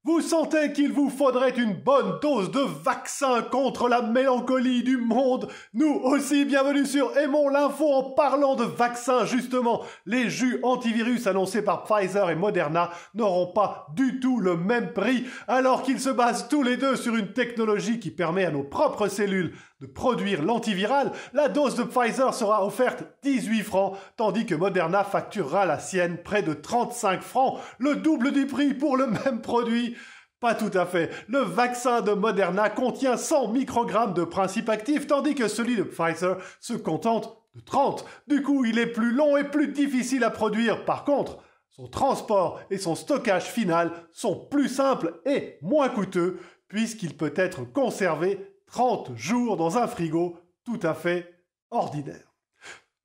Vous sentez qu'il vous faudrait une bonne dose de vaccin contre la mélancolie du monde? Nous aussi, bienvenue sur Aimons l'info en parlant de vaccins. Justement, les jus antivirus annoncés par Pfizer et Moderna n'auront pas du tout le même prix, alors qu'ils se basent tous les deux sur une technologie qui permet à nos propres cellules de produire l'antiviral. La dose de Pfizer sera offerte 18 francs, tandis que Moderna facturera la sienne près de 35 francs, le double du prix pour le même produit. Pas tout à fait. Le vaccin de Moderna contient 100 microgrammes de principe actif, tandis que celui de Pfizer se contente de 30. Du coup, il est plus long et plus difficile à produire. Par contre, son transport et son stockage final sont plus simples et moins coûteux, puisqu'il peut être conservé 30 jours dans un frigo tout à fait ordinaire.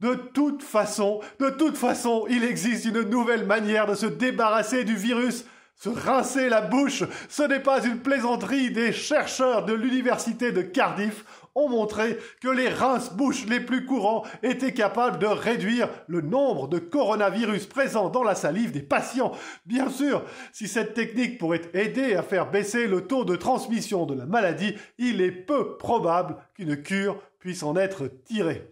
De toute façon, il existe une nouvelle manière de se débarrasser du virus. Se rincer la bouche, ce n'est pas une plaisanterie. Des chercheurs de l'université de Cardiff ont montré que les rince-bouches les plus courants étaient capables de réduire le nombre de coronavirus présents dans la salive des patients. Bien sûr, si cette technique pourrait aider à faire baisser le taux de transmission de la maladie, il est peu probable qu'une cure puisse en être tirée.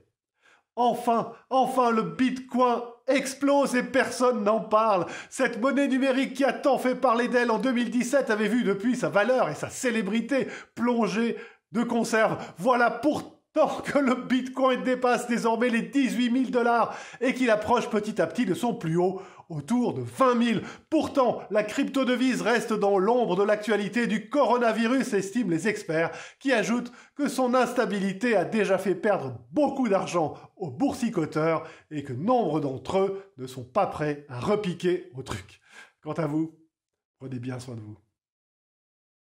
Enfin, le Bitcoin explose et personne n'en parle. Cette monnaie numérique qui a tant fait parler d'elle en 2017 avait vu depuis sa valeur et sa célébrité plonger de conserve. Voilà pourtant que le Bitcoin dépasse désormais les 18 000 $ et qu'il approche petit à petit de son plus haut, autour de 20 000. Pourtant, la crypto-devise reste dans l'ombre de l'actualité du coronavirus, estiment les experts, qui ajoutent que son instabilité a déjà fait perdre beaucoup d'argent aux boursicoteurs et que nombre d'entre eux ne sont pas prêts à repiquer au truc. Quant à vous, prenez bien soin de vous.